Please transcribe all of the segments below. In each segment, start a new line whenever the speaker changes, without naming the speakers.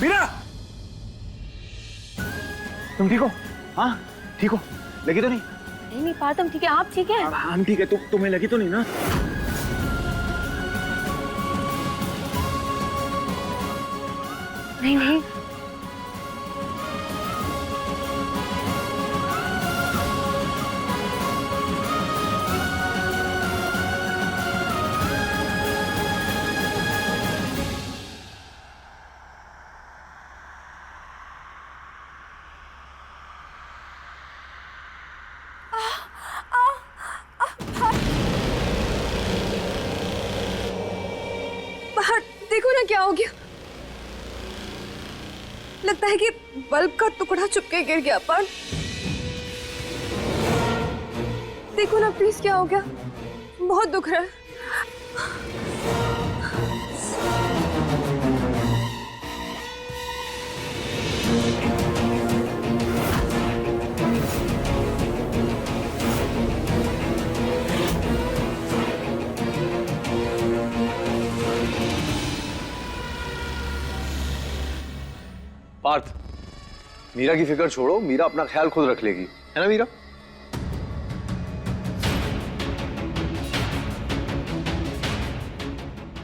मीरा, तुम ठीक हो? हाँ ठीक हो? लगी तो नहीं?
नहीं नहीं पार्थम ठीक है, आप ठीक है?
हम ठीक है। तुम्हें लगी तो नहीं ना?
नहीं नहीं।
देखो ना क्या हो गया। लगता है कि बल्ब का टुकड़ा चुपके गिर गया। पर देखो ना प्लीज क्या हो गया। बहुत दुख रहा है।
पार्थ, मीरा की फिक्र छोड़ो, मीरा अपना ख्याल खुद रख लेगी, है ना मीरा?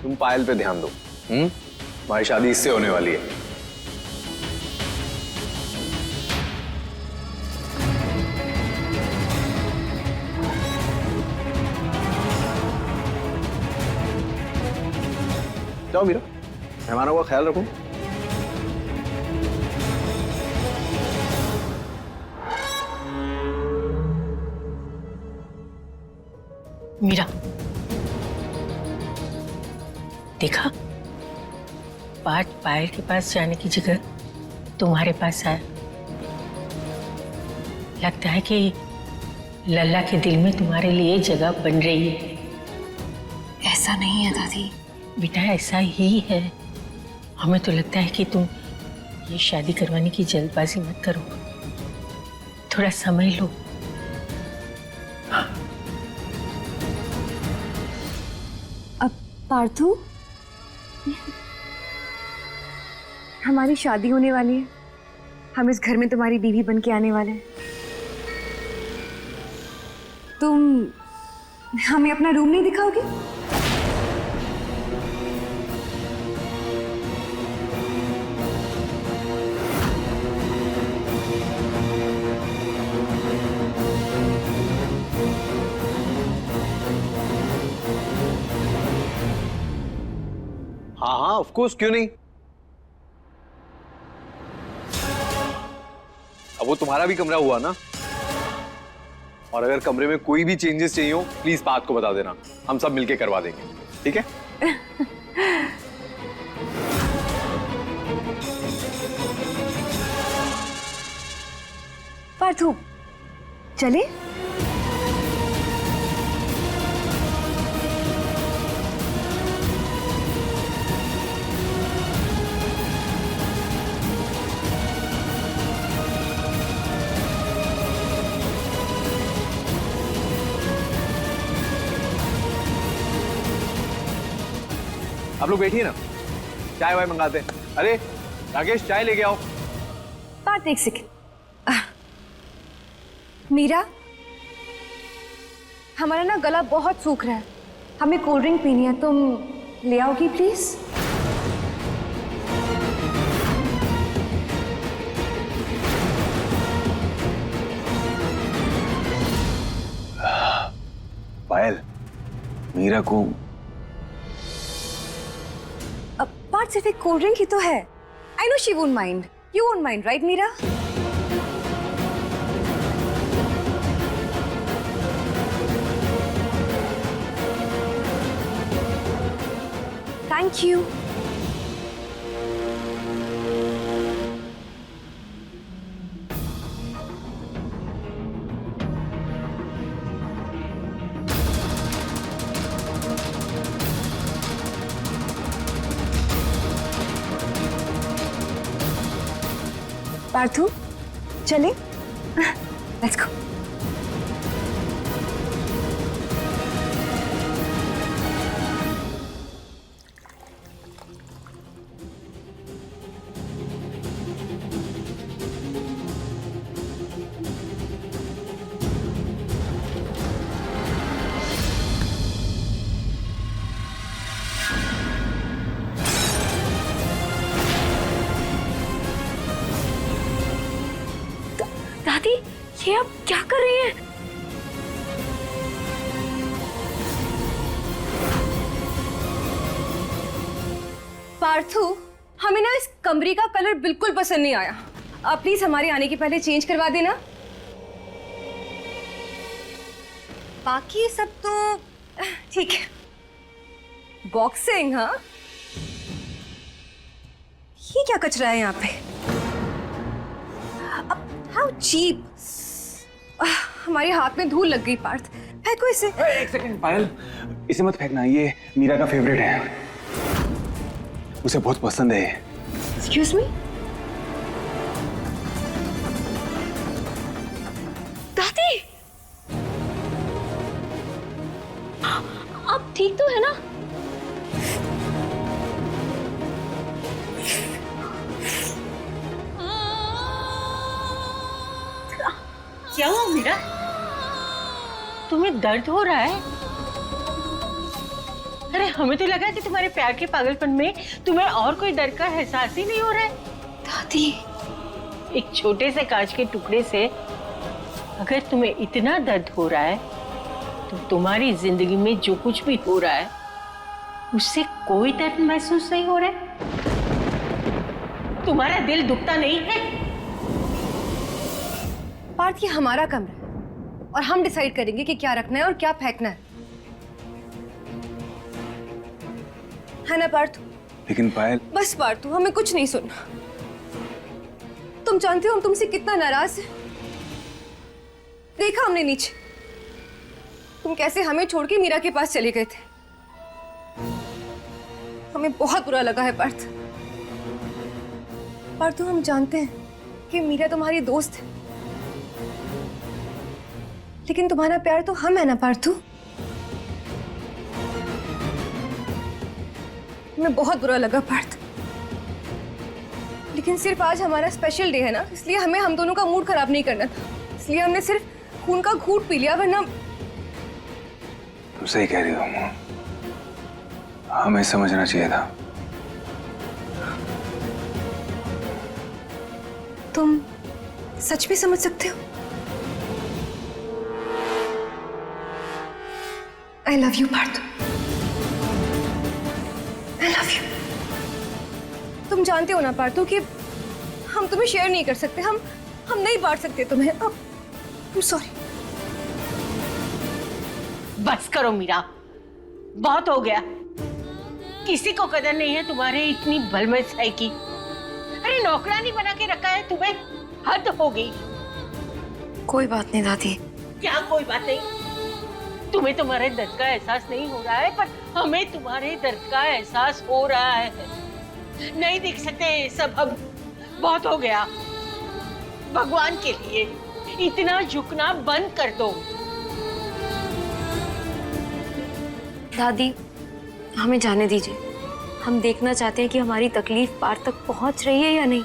तुम पायल पे ध्यान दो। हमारी शादी इससे होने वाली है। जाओ मीरा, मेहमानों का ख्याल रखो।
मीरा, देखा, पार्थ पायल के पास जाने की जगह तुम्हारे पास आया। लगता है कि लल्ला के दिल में तुम्हारे लिए जगह बन रही है।
ऐसा नहीं है दादी।
बेटा ऐसा ही है। हमें तो लगता है कि तुम ये शादी करवाने की जल्दबाजी मत करो, थोड़ा समय लो।
पार्थू, हमारी शादी होने वाली है। हम इस घर में तुम्हारी बीवी बन के आने वाले हैं। तुम हमें अपना रूम नहीं दिखाओगे?
हाँ हाँ ऑफ कोर्स, क्यों नहीं। अब वो तुम्हारा भी कमरा हुआ ना। और अगर कमरे में कोई भी चेंजेस चाहिए हो प्लीज पार्थ को बता देना, हम सब मिलके करवा देंगे, ठीक है?
पार्थू चले?
आप लोग बैठिए ना, चाय वाय मंगाते हैं। अरे राकेश, चाय लेके आओ।
पार्थ एक सेकेंड। मीरा, हमारा ना गला बहुत सूख रहा है, हमें कोल्ड ड्रिंक पीनी है, तुम ले आओगी प्लीज?
पायल, मीरा को
पार्थ सिर्फ एक कोल्ड ड्रिंक ही तो है। I know she won't mind, you won't mind, right Meera? Thank you. Parthu चले? Let's go.
ये आप क्या कर रही हैं?
पार्थू, हमें ना इस कमरे का कलर बिल्कुल पसंद नहीं आया। आप प्लीज हमारे आने के पहले चेंज करवा देना। बाकी सब तो ठीक है। बॉक्सिंग, हाँ? ये क्या कचरा है यहाँ पे? How cheap. हमारे हाथ में धूल लग गई पार्थ, फेंको इसे।
एक सेकंड पायल, इसे मत फेंकना, ये मीरा का फेवरेट है, उसे बहुत पसंद है।
Excuse me?
दादी, आप ठीक तो है ना?
क्या हुआ मीरा? तुम्हें दर्द हो रहा है? अरे हमें तो लगा कि तुम्हारे प्यार के पागलपन में तुम्हें और कोई डर का एहसास ही नहीं हो रहा है।
दादी,
एक छोटे से कांच के टुकड़े से अगर तुम्हें इतना दर्द हो रहा है तो तुम्हारी जिंदगी में जो कुछ भी हो रहा है उससे कोई दर्द महसूस नहीं हो रहा है? तुम्हारा दिल दुखता नहीं है?
पार्थ, ये हमारा कमरा है और हम डिसाइड करेंगे कि क्या रखना है और क्या फेंकना है ना पार्थू?
लेकिन पायल,
बस पार्थू, हमें कुछ नहीं सुनना। तुम जानते हो हम तुमसे कितना नाराज हैं। देखा हमने नीचे, तुम कैसे हमें छोड़ के मीरा के पास चले गए थे। हमें बहुत बुरा लगा है पार्थ। पार्थू, हम जानते हैं कि मीरा तुम्हारी दोस्त है, लेकिन तुम्हारा प्यार तो हम है ना पार्थू। हमें बहुत बुरा लगा पार्थ, लेकिन सिर्फ आज हमारा स्पेशल डे है ना, इसलिए हमें हम दोनों का मूड खराब नहीं करना था। इसलिए हमने सिर्फ खून का घूंट पी लिया, वरना।
तुम सही कह रही हो, हमें समझना चाहिए था।
तुम सच भी समझ सकते हो? I love you Parth, I love you. तुम जानते हो ना पार्थू कि हम तुम्हें शेयर नहीं कर सकते, हम नहीं बांट सकते तुम्हें। अब सॉरी।
बस करो मीरा, बहुत हो गया। किसी को कदर नहीं है तुम्हारे इतनी बलमसाई की। अरे नौकरानी बना के रखा है तुम्हें, हद हो गई।
कोई बात नहीं दादी।
क्या कोई बात नहीं? तुम्हें तुम्हारे दर्द का एहसास नहीं हो रहा है, पर हमें तुम्हारे दर्द का एहसास हो रहा है। नहीं देख सकते सब, अब बहुत हो गया। भगवान के लिए इतना झुकना बंद कर दो।
दादी, हमें जाने दीजिए। हम देखना चाहते हैं कि हमारी तकलीफ पार तक पहुंच रही है या नहीं।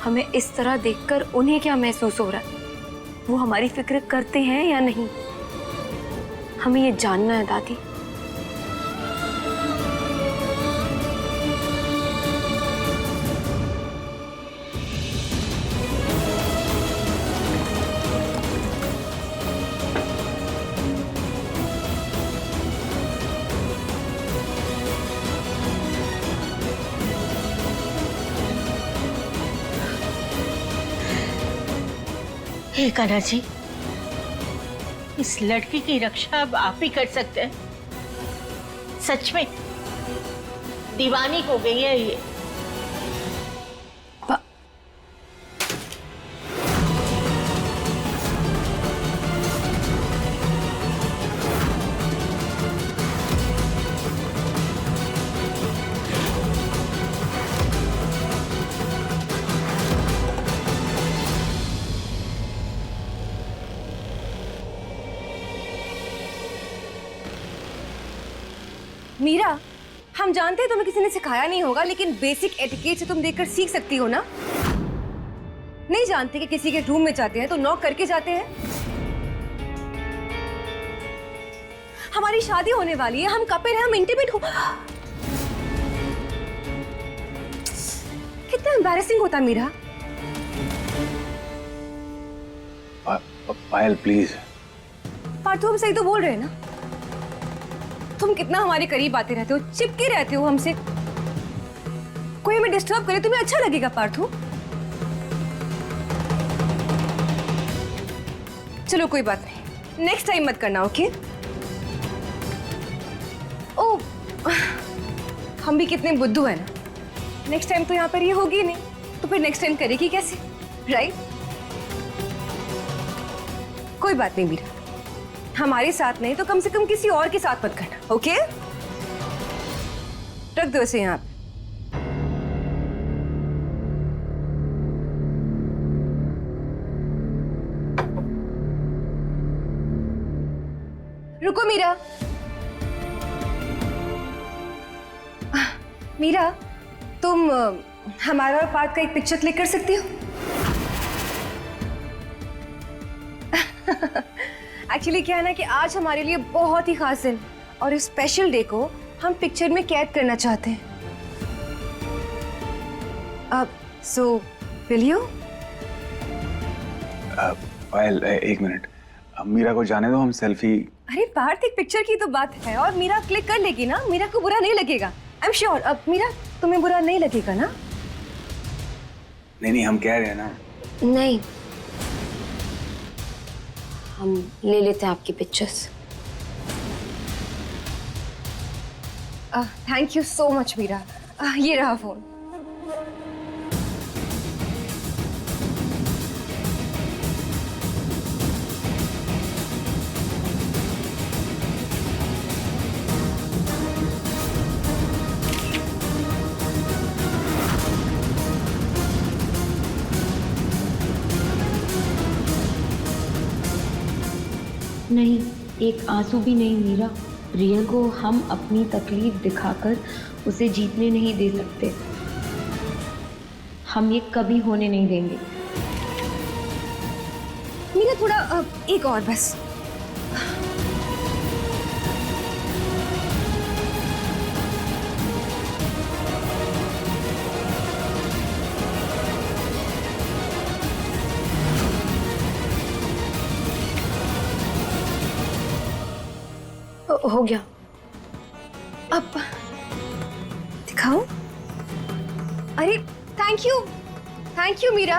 हमें इस तरह देखकर उन्हें क्या महसूस हो रहा है, वो हमारी फिक्र करते हैं या नहीं, हमें ये जानना है दादी।
हे कान्हा जी, इस लड़की की रक्षा अब आप ही कर सकते हैं। सच में दीवानी हो गई है ये।
मीरा, हम जानते हैं तुम्हें किसी ने सिखाया नहीं होगा, लेकिन बेसिक एटिकेट से तुम देखकर सीख सकती हो ना। नहीं जानते कि किसी के रूम में जाते हैं तो नॉक करके जाते हैं। हमारी शादी होने वाली है, हम कपल हैं, हम इंटीमेट हो। कितना एम्बैरेसिंग होता मीरा।
पायल प्लीज।
पार्थू हम सही तो बोल रहे हैं ना? तुम कितना हमारे करीब आते रहते हो, चिपके रहते हो हमसे। कोई हमें डिस्टर्ब करे तुम्हें अच्छा लगेगा पार्थू? चलो कोई बात नहीं, नेक्स्ट टाइम मत करना, ओके? ओ, हम भी कितने बुद्धू हैं ना। नेक्स्ट टाइम तो यहाँ पर ये होगी नहीं, तो फिर नेक्स्ट टाइम करेगी कैसे, राइट? कोई बात नहीं मीरा, हमारे साथ नहीं तो कम से कम किसी और के साथ मत करना, ओके? रख दो इसे यहाँ पे। रुको मीरा। मीरा, तुम हमारा और पार्थ का एक पिक्चर क्लिक कर सकती हो? एक्चुअली क्या है ना कि आज हमारे लिए बहुत ही खास दिन और इस स्पेशल डे को हम पिक्चर में कैद करना चाहते हैं। So will you?
पायल एक मिनट, मीरा को जाने दो, हम सेल्फी।
अरे पार्थ, एक पिक्चर की तो बात है और मीरा क्लिक कर लेगी ना, मीरा को बुरा नहीं लगेगा, आई एम श्योर। अब मीरा, तुम्हें बुरा नहीं लगेगा ना?
नहीं हम कह रहे हैं ना।
नहीं, हम ले लेते हैं आपकी pictures.
Thank you so much Meera. ये रहा फोन।
नहीं, एक आंसू भी नहीं मीरा। रिया को हम अपनी तकलीफ दिखाकर उसे जीतने नहीं दे सकते। हम ये कभी होने नहीं देंगे।
मीरा थोड़ा एक और बस।
हो गया।
अब दिखाओ। अरे थैंक यू मीरा।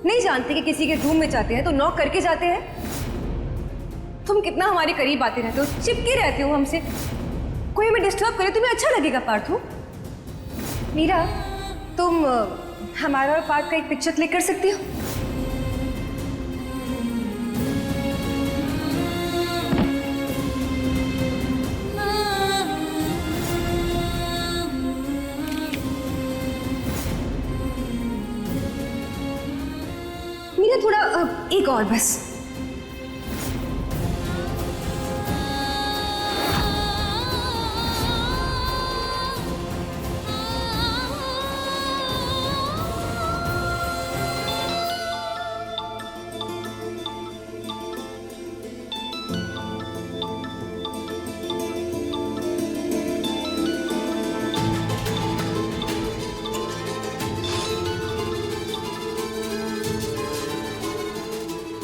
नहीं जानते कि किसी के रूम में जाते हैं तो नॉक करके जाते हैं। तुम कितना हमारे करीब आते रहते हो, चिपके रहते हो हमसे। कोई हमें डिस्टर्ब करे तुम्हें अच्छा लगेगा पार्थू? मीरा, तुम हमारा और पार्थ का एक पिक्चर क्लिक कर सकती हो? मीरा थोड़ा एक और बस।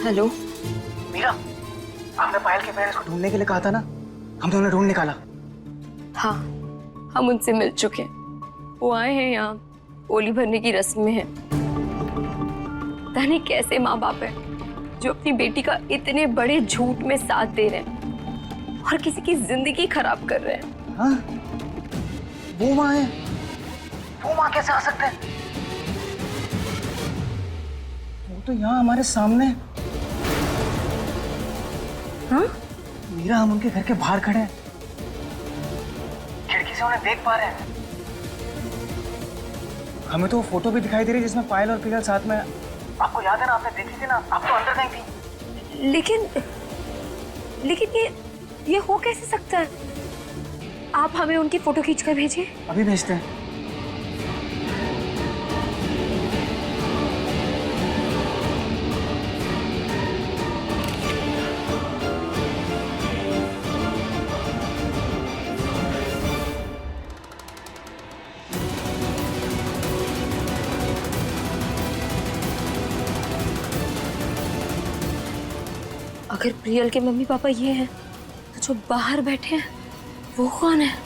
हेलो
मीरा, आपने पायल के पेरेंट्स को ढूंढने के लिए कहा था ना, हमने उन्हें ढूंढ निकाला।
हाँ, हम उनसे मिल चुके हैं। वो आए हैं यहाँ, ओली भरने की रस्म में है। पता नहीं कैसे माँ बाप है जो अपनी बेटी का इतने बड़े झूठ में साथ दे रहे हैं और किसी की जिंदगी खराब कर रहे हैं।
हाँ? वो माँ है? वो माँ कैसे आ सकते हैं? वो तो यहाँ हमारे सामने।
हाँ?
मीरा, हम उनके घर के बाहर खड़े हैं, खिड़की से उन्हें देख पा रहे हैं। हमें तो वो फोटो भी दिखाई दे रही है जिसमें पायल और पियल साथ में। आपको याद है ना, आपने देखी थी ना, आप तो अंदर गई थी।
लेकिन ये हो कैसे सकता है? आप हमें उनकी फोटो खींचकर भेजिए।
अभी भेजते हैं।
अगर प्रियल के मम्मी पापा ये हैं तो जो बाहर बैठे हैं वो कौन है?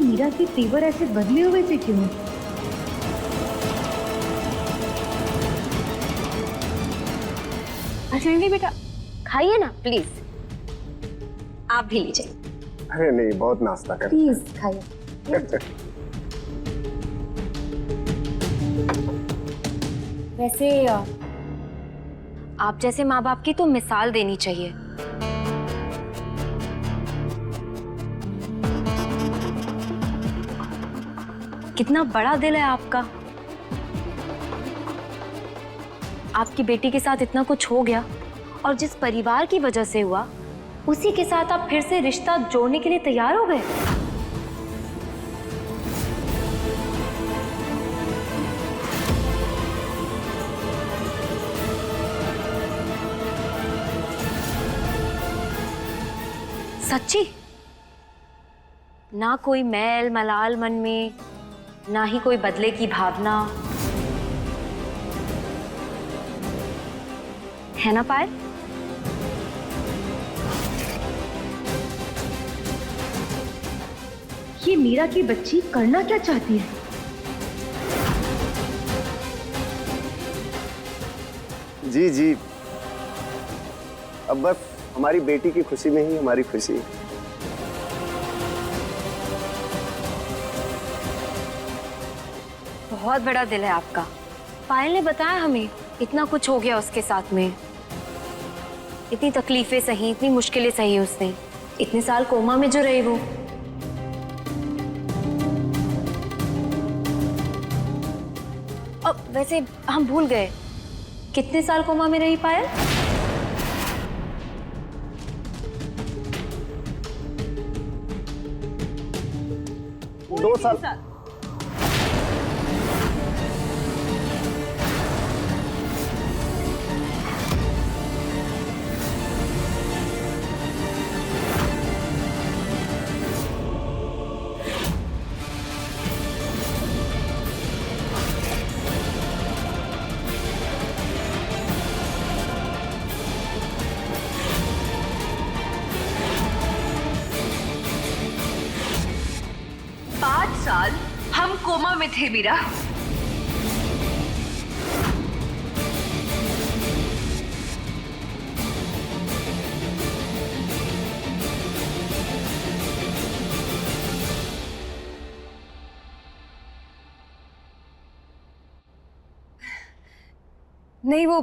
मीरा के तेवर ऐसे बदले हुए थे क्यों?
अर्चना बेटा खाइए ना प्लीज, आप भी लीजिए।
अरे नहीं, बहुत नाश्ता कर।
प्लीज खाइए। वैसे आप जैसे माँ बाप की तो मिसाल देनी चाहिए। कितना बड़ा दिल है आपका। आपकी बेटी के साथ इतना कुछ हो गया और जिस परिवार की वजह से हुआ उसी के साथ आप फिर से रिश्ता जोड़ने के लिए तैयार हो गए। सच्ची? ना कोई मैल मलाल मन में, ना ही कोई बदले की भावना, है ना पायल?
ये मीरा की बच्ची करना क्या चाहती है?
जी जी, अब बस हमारी बेटी की खुशी में ही हमारी खुशी है।
बहुत बड़ा दिल है आपका। पायल ने बताया हमें इतना कुछ हो गया उसके साथ में, इतनी तकलीफें सही, इतनी मुश्किलें सही उसने, इतने साल कोमा में जो रही वो। अब वैसे हम भूल गए, कितने साल कोमा में रही पायल?
दो साल।
साल हम कोमा में थे मीरा। नहीं वो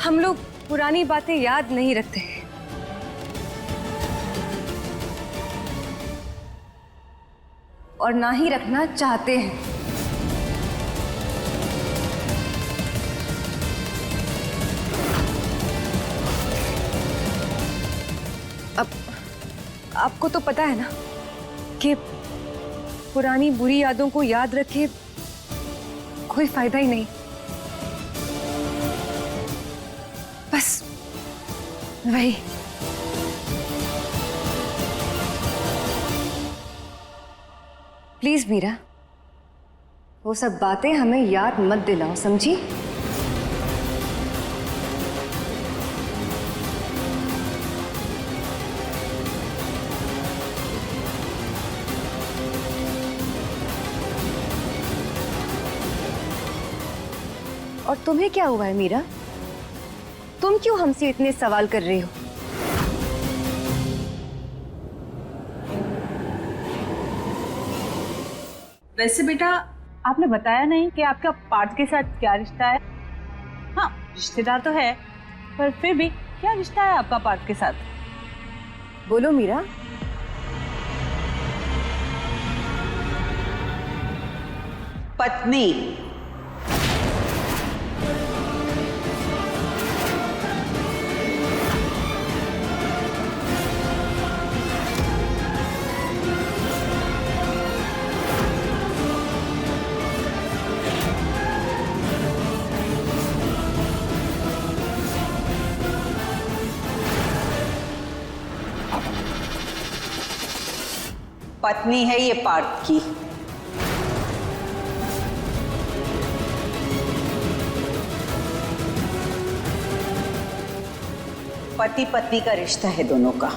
हम लोग पुरानी बातें याद नहीं रखते हैं। और ना ही रखना चाहते हैं। अब आपको तो पता है ना कि पुरानी बुरी यादों को याद रखे कोई फायदा ही नहीं। बस वही। प्लीज मीरा, वो सब बातें हमें याद मत दिलाओ, समझी? और तुम्हें क्या हुआ है मीरा? तुम क्यों हमसे इतने सवाल कर रही हो?
वैसे बेटा आपने बताया नहीं कि आपका पार्थ के साथ क्या रिश्ता है। हाँ,
रिश्तेदार तो है, पर फिर भी क्या रिश्ता है आपका पार्थ के साथ?
बोलो मीरा।
पत्नी। पत्नी है ये पार्थ की। पति पत्नी का रिश्ता है दोनों का।